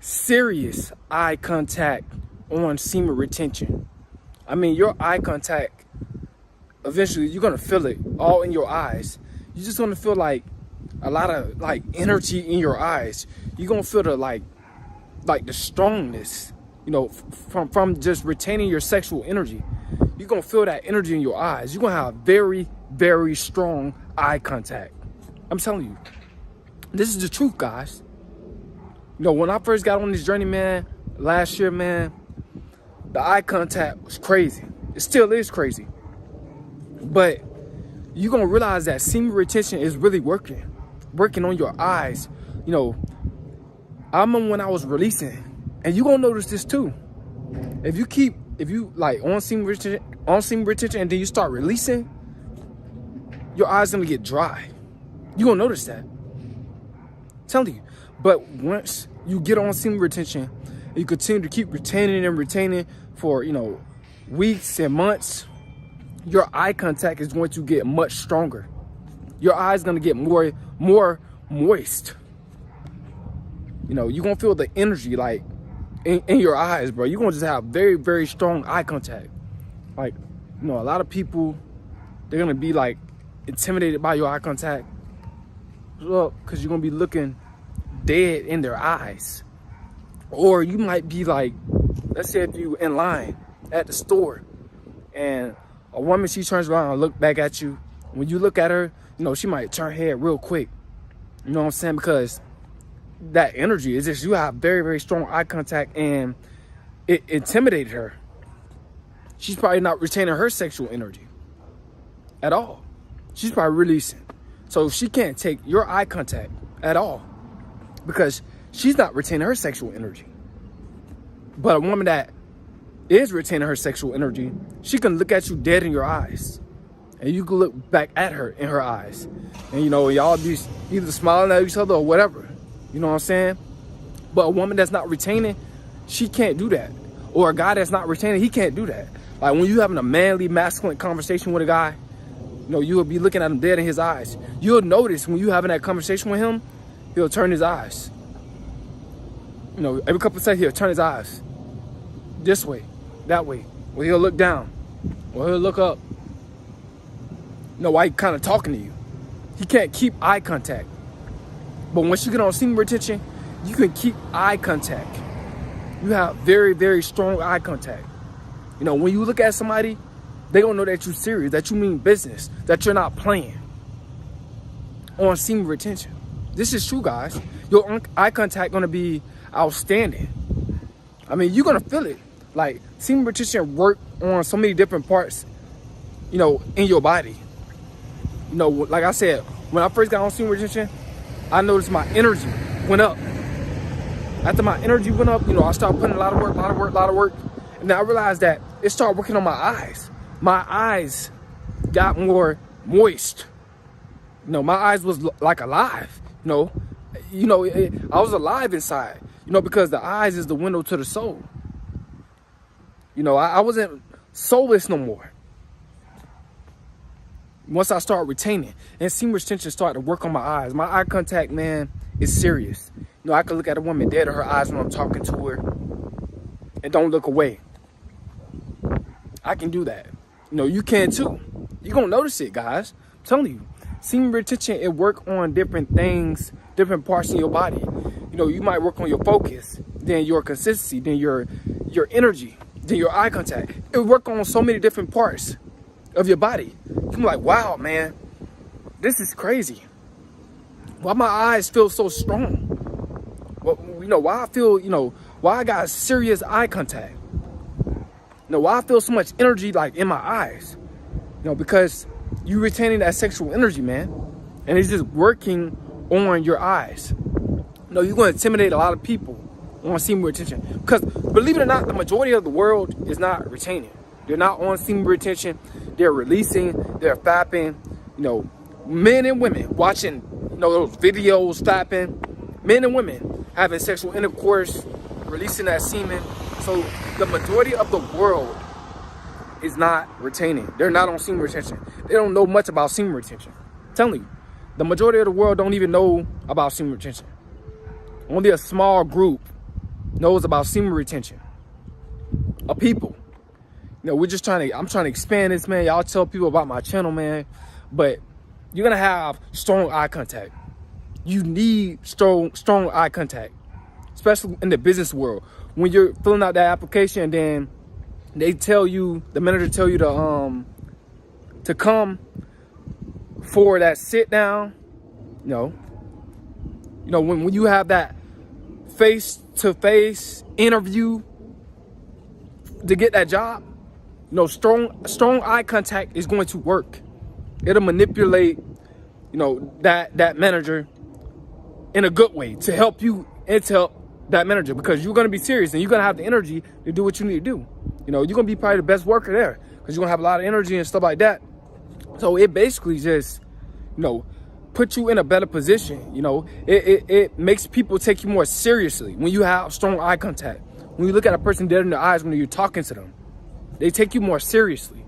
serious eye contact on semen retention. I mean, your eye contact, eventually you're gonna feel it all in your eyes. You're just gonna feel like a lot of like energy in your eyes. You're gonna feel the like the strongness, you know, from just retaining your sexual energy. You're gonna feel that energy in your eyes. You're gonna have very, very strong eye contact. I'm telling you, this is the truth, guys. You know, when I first got on this journey, man, last year, man, the eye contact was crazy. It still is crazy. But you're gonna realize that semen retention is really working on your eyes. You know, I remember when I was releasing, and you're gonna notice this too. If you like on semen retention and then you start releasing, your eyes gonna get dry. You're gonna notice that. I'm telling you. But once you get on semen retention, you continue to keep retaining for, you know, weeks and months, your eye contact is going to get much stronger. Your eyes gonna get more moist. You know, you're gonna feel the energy like in your eyes, bro. You're gonna just have very, very strong eye contact. Like, you know, a lot of people, they're gonna be like intimidated by your eye contact. Look, because you're gonna be looking dead in their eyes. Or you might be like, let's say if you in line at the store and a woman, she turns around and look back at you. When you look at her, you know, she might turn her head real quick. You know what I'm saying? Because that energy is just, you have very, very strong eye contact and it intimidated her. She's probably not retaining her sexual energy at all. She's probably releasing. So she can't take your eye contact at all because she's not retaining her sexual energy. But a woman that is retaining her sexual energy, she can look at you dead in your eyes. And you can look back at her in her eyes. And, you know, y'all be either smiling at each other or whatever. You know what I'm saying? But a woman that's not retaining, she can't do that. Or a guy that's not retaining, he can't do that. Like when you having a manly, masculine conversation with a guy, you know, you'll be looking at him dead in his eyes. You'll notice when you having that conversation with him, he'll turn his eyes. You know, every couple of seconds, he'll turn his eyes. This way, that way. Or he'll look down. Or he'll look up. You know, why he kind of talking to you. He can't keep eye contact. But once you get on semen retention, you can keep eye contact. You have very, very strong eye contact. You know, when you look at somebody, they don't know that you're serious, that you mean business, that you're not playing on semen retention. This is true, guys. Your eye contact gonna be outstanding. I mean, you're gonna feel it. Like, semen retention work on so many different parts, you know, in your body. You know, like I said, when I first got on semen retention, I noticed my energy went up. After my energy went up, you know, I started putting a lot of work. And then I realized that it started working on my eyes. My eyes got more moist. You know, my eyes was like alive. I was alive inside. You know, because the eyes is the window to the soul. You know, I wasn't soulless no more. Once I started retaining, and semen retention started to work on my eyes. My eye contact, man, is serious. You know, I can look at a woman dead in her eyes when I'm talking to her and don't look away. I can do that. You know, you can too. You're going to notice it, guys. I'm telling you. Semen retention, it work on different things, different parts in your body. You know, you might work on your focus, then your consistency, then your energy, then your eye contact. It work on so many different parts of your body. I'm like, wow, man, this is crazy. Why my eyes feel so strong? Well, you know, why I feel, you know, why I got serious eye contact. You know, why I feel so much energy like in my eyes. You know, because you retaining that sexual energy, man. And it's just working on your eyes. You know, you're going to intimidate a lot of people on semen retention. Because believe it or not, the majority of the world is not retaining. They're not on semen retention. They're releasing, they're fapping. You know, men and women watching, you know, those videos fapping. Men and women having sexual intercourse, releasing that semen. So the majority of the world is not retaining. They're not on semen retention. They don't know much about semen retention. I'm telling you, the majority of the world don't even know about semen retention. Only a small group knows about semen retention of people. I'm trying to expand this, man. Y'all tell people about my channel, man. But you're gonna have strong eye contact. You need strong eye contact, especially in the business world. When you're filling out that application, then they tell you, the manager tell you to come for that sit down. When you have that face-to-face interview to get that job, strong eye contact is going to work. It'll manipulate, that manager in a good way to help you and to help that manager, because you're going to be serious and you're going to have the energy to do what you need to do. You're going to be probably the best worker there because you're going to have a lot of energy and stuff like that. So it basically just, put you in a better position. It makes people take you more seriously when you have strong eye contact. When you look at a person dead in the eyes when you're talking to them, they take you more seriously.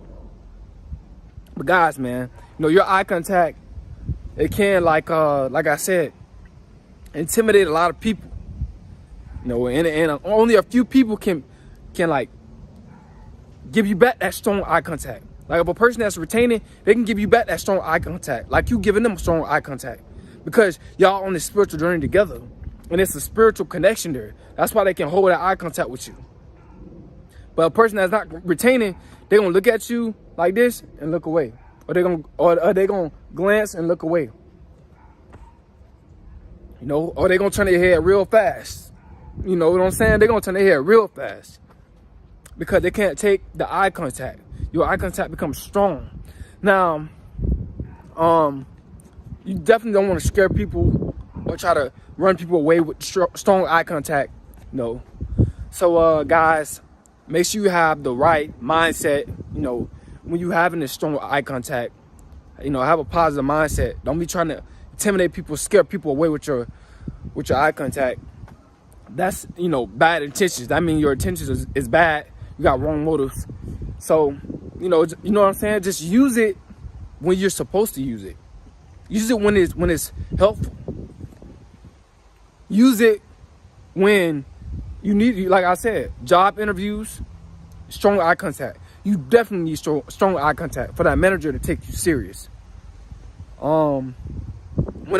But guys, man, your eye contact, it can, like I said, intimidate a lot of people. And only a few people can like give you back that strong eye contact. Like if a person that's retaining, they can give you back that strong eye contact, like you giving them strong eye contact, because y'all on this spiritual journey together, and it's a spiritual connection there. That's why they can hold that eye contact with you. But a person that's not retaining, they gonna look at you like this and look away, or they gonna glance and look away. Or they gonna turn their head real fast. You know what I'm saying? They're gonna turn their head real fast because they can't take the eye contact. Your eye contact becomes strong. Now, you definitely don't want to scare people or try to run people away with strong eye contact. No. So, guys, make sure you have the right mindset. When you having this strong eye contact, have a positive mindset. Don't be trying to intimidate people, scare people away with your eye contact. That's, bad intentions. That means your intentions is bad. You got wrong motives. So, you know what I'm saying? Just use it when you're supposed to use it. Use it when it's helpful. Use it when you need, like I said, job interviews, strong eye contact. You definitely need strong eye contact for that manager to take you serious. What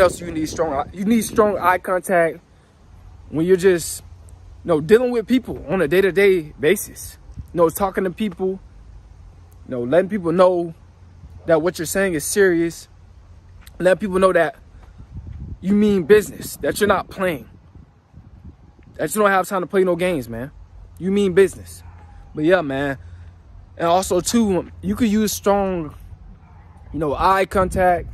else do you need? You need strong eye contact when you're just, dealing with people on a day-to-day basis. Talking to people, letting people know that what you're saying is serious. Let people know that you mean business, that you're not playing, that you don't have time to play no games, man. You mean business. But yeah, man. And also too, you could use strong, eye contact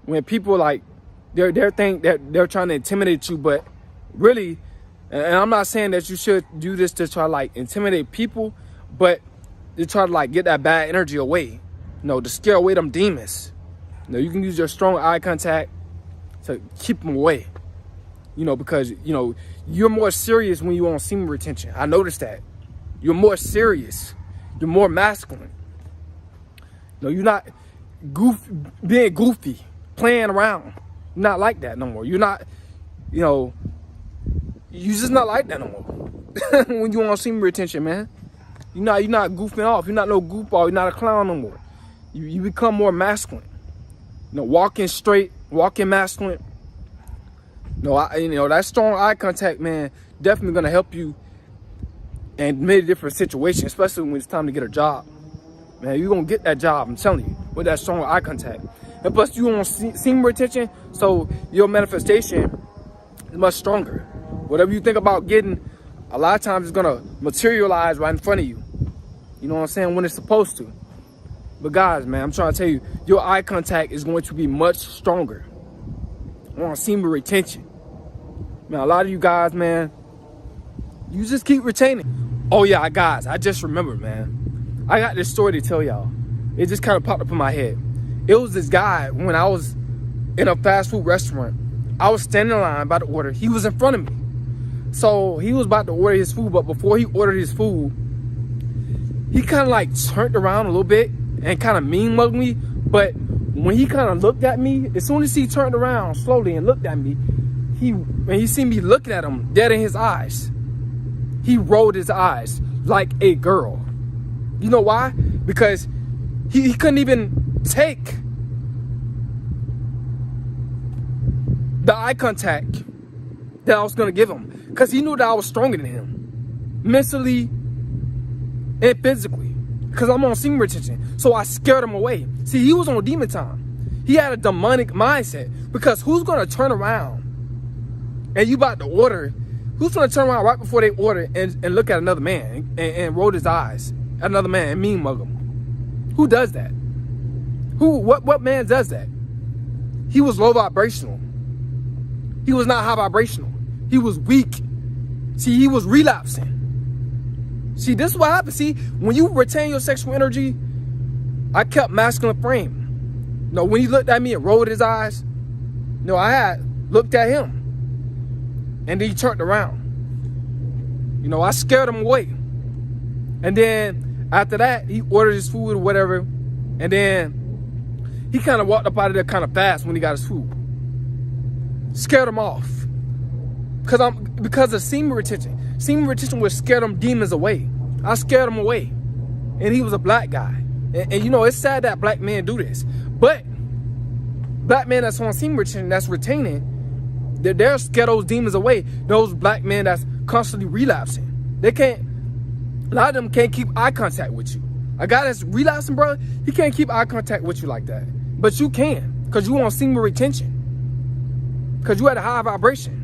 when people they're think that they're trying to intimidate you, but really, and I'm not saying that you should do this to try to intimidate people, but to try to get that bad energy away, to scare away them demons. You can use your strong eye contact to keep them away, because, you're more serious when you're on semen retention. I noticed that. You're more serious. You're more masculine. You're not being goofy, playing around. You're not like that no more. You're not, you're just not like that no more. When you're on semen retention, man. You're not goofing off. You're not no goofball. You're not a clown no more. You become more masculine. Walking straight, walking masculine. That strong eye contact, man, definitely gonna help you in many different situations, especially when it's time to get a job. Man, you're gonna get that job, I'm telling you, with that strong eye contact. And plus, you on semen retention, so your manifestation is much stronger. Whatever you think about getting, a lot of times it's gonna materialize right in front of you. You know what I'm saying? When it's supposed to. But guys, man, I'm trying to tell you, your eye contact is going to be much stronger on semen retention. Man, a lot of you guys, man, you just keep retaining. Oh yeah, guys, I just remembered, man. I got this story to tell y'all. It just kind of popped up in my head. It was this guy when I was in a fast food restaurant. I was standing in line about to order. He was in front of me. So he was about to order his food, but before he ordered his food, he kind of turned around a little bit and kind of mean mugged me. But when he kind of looked at me, as soon as he turned around slowly and looked at me, when he seen me looking at him dead in his eyes, he rolled his eyes like a girl. You know why? Because he couldn't even take the eye contact that I was gonna give him, because he knew that I was stronger than him, mentally and physically, because I'm on semen retention. So I scared him away. See, he was on demon time. He had a demonic mindset, because who's gonna turn around and you about to order? Who's gonna turn around right before they order and look at another man and roll his eyes at another man and mean mug him? Who does that? What man does that? He was low vibrational. He was not high vibrational. He was weak. See, he was relapsing. See, this is what happens. See, when you retain your sexual energy, I kept masculine frame. You know, when he looked at me and rolled his eyes, you know, I had looked at him. And then he turned around. You know, I scared him away. And then after that, he ordered his food or whatever. And then he kind of walked up out of there kind of fast when he got his food. Scared him off. Because of semen retention. Semen retention would scare them demons away. I scared him away. And he was a black guy. And you know, it's sad that black men do this. But black men that's on semen retention, that's retaining, they'll scare those demons away. Those black men that's constantly relapsing. They can't, a lot of them can't keep eye contact with you. A guy that's relapsing, bro, he can't keep eye contact with you like that. But you can, because you on semen retention. Because you at a high vibration.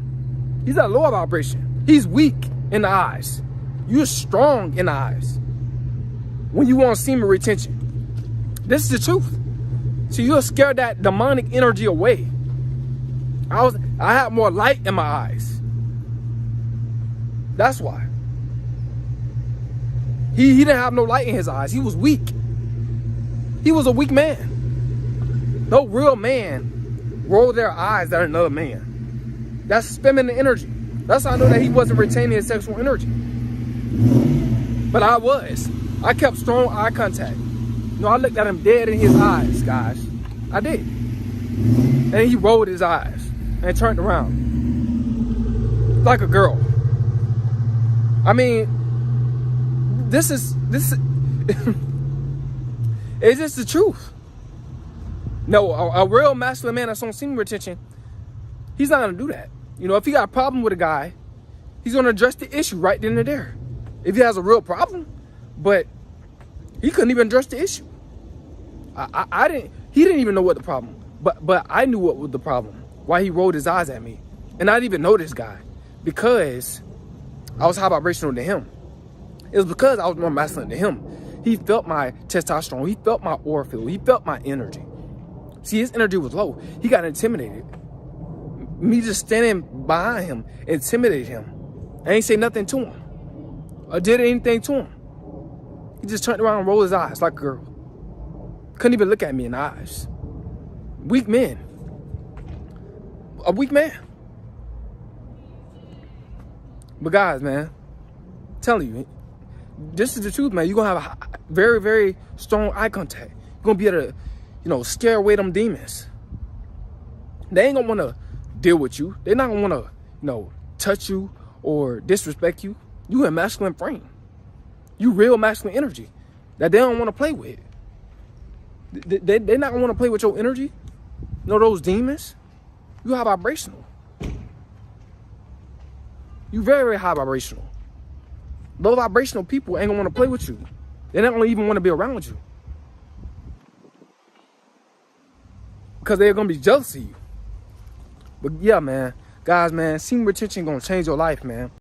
He's at a lower vibration. He's weak in the eyes. You're strong in the eyes when you want semen retention. This is the truth. So you'll scare that demonic energy away. I had more light in my eyes. That's why. He didn't have no light in his eyes. He was weak. He was a weak man. No real man roll their eyes at another man. That's feminine energy. That's how I know that he wasn't retaining his sexual energy. But I was. I kept strong eye contact. You know, I looked at him dead in his eyes, guys. I did. And he rolled his eyes and turned around like a girl. I mean, this is it's just the truth. No, a real masculine man that's on semen retention, he's not gonna do that. You know, if he got a problem with a guy, he's gonna address the issue right then and there. If he has a real problem, but he couldn't even address the issue. He didn't even know what the problem, but I knew what was the problem. Why he rolled his eyes at me. And I didn't even know this guy, because I was high vibrational to him. It was because I was more masculine to him. He felt my testosterone. He felt my aura field. He felt my energy. See, his energy was low. He got intimidated. Me just standing behind him intimidated him. I ain't say nothing to him or did anything to him. He just turned around and rolled his eyes like a girl. Couldn't even look at me in the eyes. Weak men. A weak man. But guys, man, I'm telling you, this is the truth, man. You're going to have a very, very strong eye contact. You're going to be able to, you know, scare away them demons. They ain't going to want to deal with you. They're not going to want to, you know, touch you or disrespect you. You in masculine frame. You real masculine energy that they don't want to play with. They're not going to want to play with your energy. You know, those demons. You high vibrational. You very, very high vibrational. Low vibrational people ain't gonna want to play with you. They're not gonna even want to be around you, because they're gonna be jealous of you. But yeah, man, guys, man, semen retention gonna change your life, man.